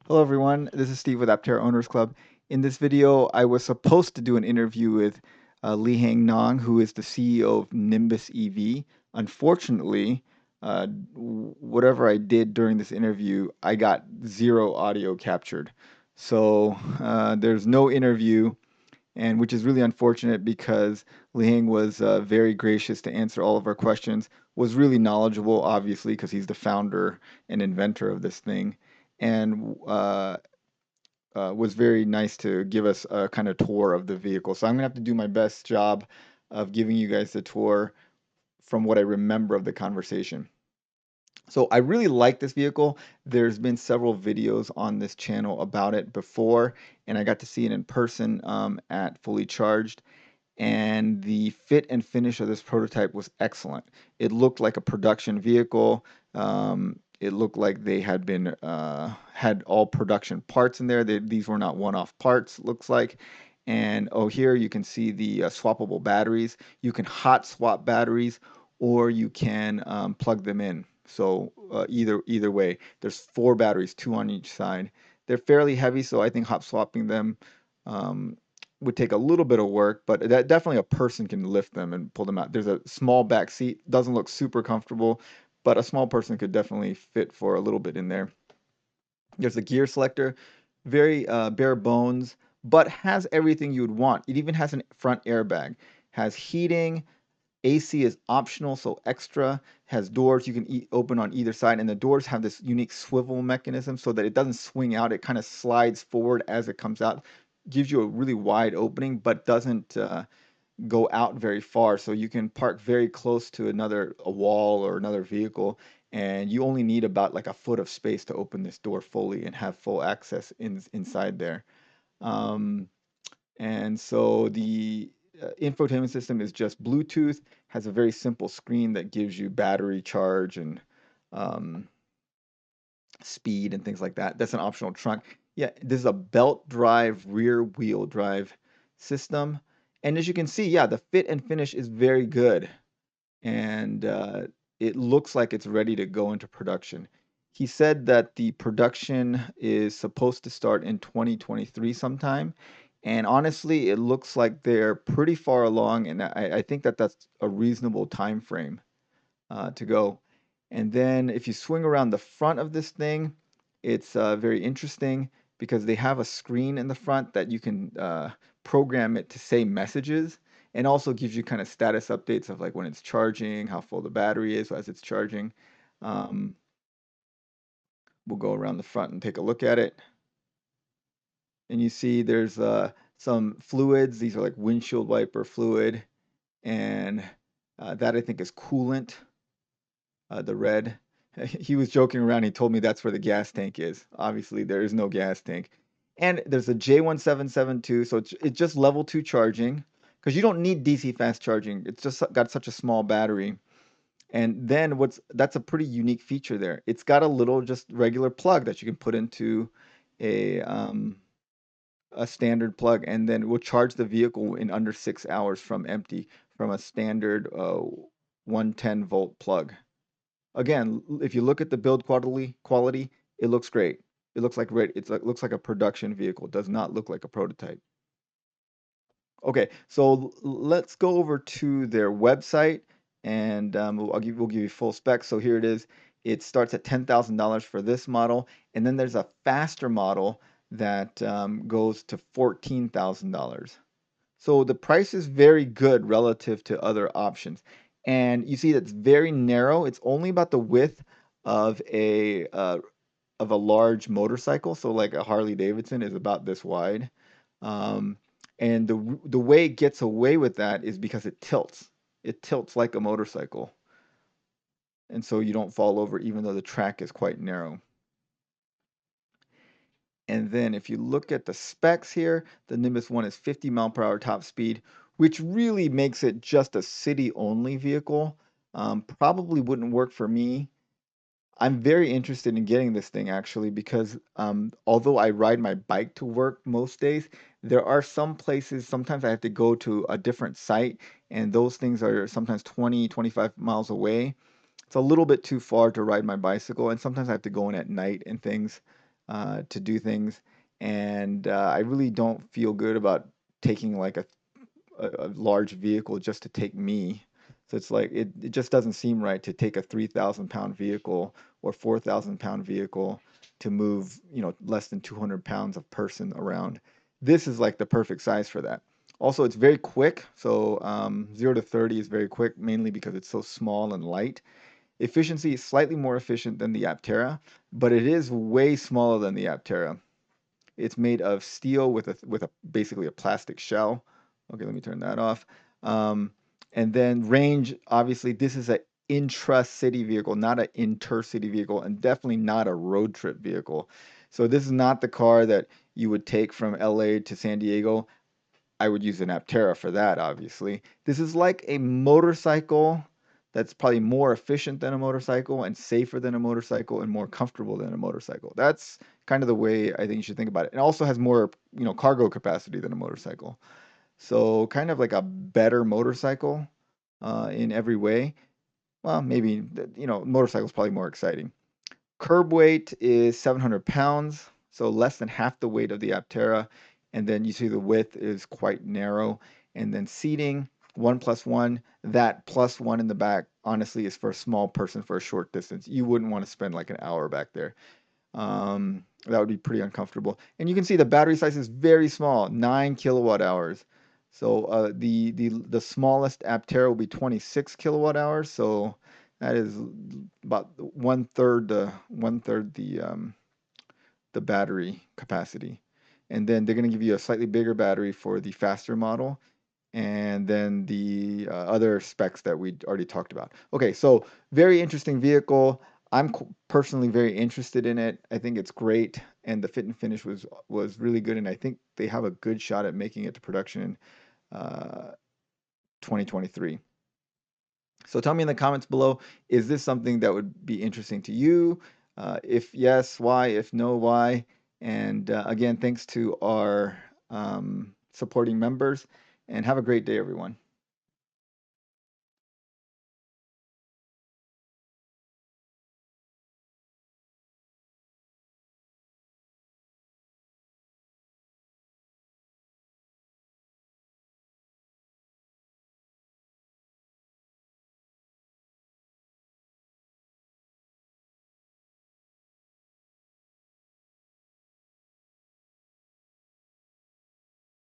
Hello everyone, this is Steve with Aptera Owners Club. In this video, I was supposed to do an interview with Lee Hang Nong, who is the CEO of Nimbus EV. Unfortunately, whatever I did during this interview, I got zero audio captured. So there's no interview, and which is really unfortunate because Lee Hang was very gracious to answer all of our questions, was really knowledgeable, obviously, because he's the founder and inventor of this thing, and was very nice to give us a kind of tour of the vehicle. So I'm gonna have to do my best job of giving you guys the tour from what I remember of the conversation. So I really like this vehicle. There's been several videos on this channel about it before, and I got to see it in person at Fully Charged. And the fit and finish of this prototype was excellent. It looked like a production vehicle. It looked like they had been had all production parts in there. These were not one-off parts, looks like. And oh, here you can see the swappable batteries. You can hot swap batteries, or you can plug them in. So either way, there's 4 batteries, 2 on each side. They're fairly heavy, so I think hot swapping them um, would take a little bit of work, but that definitely a person can lift them and pull them out. There's a small back seat, doesn't look super comfortable, but a small person could definitely fit for a little bit in there. There's a gear selector, very bare bones, but has everything you would want. It even has an front airbag, has heating, AC is optional, so extra, has doors you can open on either side, and the doors have this unique swivel mechanism so that it doesn't swing out, it kind of slides forward as it comes out. Gives you a really wide opening, but doesn't go out very far, so you can park very close to a wall or another vehicle, and you only need about like a foot of space to open this door fully and have full access inside there. Um, and so the infotainment system is just Bluetooth, has a very simple screen that gives you battery charge and um, speed and things like that. That's an optional trunk. Yeah, this is a belt drive rear wheel drive system. And as you can see, yeah, the fit and finish is very good. And it looks like it's ready to go into production. He said that the production is supposed to start in 2023 sometime. And honestly, it looks like they're pretty far along, and I think that that's a reasonable time frame to go. And then if you swing around the front of this thing, it's very interesting because they have a screen in the front that you can program it to say messages, and also gives you kind of status updates of like when it's charging, how full the battery is as it's charging. Um, we'll go around the front and take a look at it. And you see there's some fluids. These are like windshield wiper fluid, and that I think is coolant. The red. He was joking around. He told me that's where the gas tank is. Obviously, there is no gas tank. And there's a J1772, so it's just level 2 charging because you don't need DC fast charging. It's just got such a small battery. And then that's a pretty unique feature there. It's got a little just regular plug that you can put into a um, a standard plug, and then it will charge the vehicle in under 6 hours from empty from a standard 110 volt plug. Again, if you look at the build quality, it looks great. It looks like looks like a production vehicle. It does not look like a prototype. Okay, so let's go over to their website, and we'll give you full specs. So here it is. It starts at $10,000 for this model, and then there's a faster model that goes to $14,000. So the price is very good relative to other options. And you see that's very narrow. It's only about the width of a large motorcycle. So like a Harley Davidson is about this wide. Um, and the way it gets away with that is because it tilts. It tilts like a motorcycle. And so you don't fall over even though the track is quite narrow. And then if you look at the specs here, the Nimbus One is 50 mph top speed, which really makes it just a city-only vehicle. Probably wouldn't work for me. I'm very interested in getting this thing actually because although I ride my bike to work most days, there are some places, sometimes I have to go to a different site, and those things are sometimes 20, 25 miles away. It's a little bit too far to ride my bicycle, and sometimes I have to go in at night and things. to do things, and I really don't feel good about taking like a large vehicle just to take me. So it's like it just doesn't seem right to take a 3,000 pound vehicle or 4,000 pound vehicle to move, less than 200 pounds of person around. This is like the perfect size for that. Also, it's very quick. So 0 to 30 is very quick, mainly because it's so small and light. Efficiency is slightly more efficient than the Aptera, but it is way smaller than the Aptera. It's made of steel with a basically a plastic shell. Okay, let me turn that off. Um, and then range, obviously, this is an intra-city vehicle, not an intercity vehicle, and definitely not a road trip vehicle. So this is not the car that you would take from LA to San Diego. I would use an Aptera for that, obviously. This is like a motorcycle that's probably more efficient than a motorcycle and safer than a motorcycle and more comfortable than a motorcycle. That's kind of the way I think you should think about it. It also has more, cargo capacity than a motorcycle. So kind of like a better motorcycle in every way. Well, maybe, motorcycle's probably more exciting. Curb weight is 700 pounds, so less than half the weight of the Aptera. And then you see the width is quite narrow. And then seating, 1+1. That plus one in the back, honestly, is for a small person for a short distance. You wouldn't want to spend like an hour back there. That would be pretty uncomfortable. And you can see the battery size is very small, 9 kilowatt hours. So the smallest Aptera will be 26 kilowatt hours. So that is about one third the battery capacity. And then they're going to give you a slightly bigger battery for the faster model, and then the other specs that we already talked about. Okay, so very interesting vehicle. I'm personally very interested in it. I think it's great, and the fit and finish was really good, and I think they have a good shot at making it to production in 2023. So tell me in the comments below, is this something that would be interesting to you? If yes, why? If no, why? And again, thanks to our supporting members, and have a great day, everyone.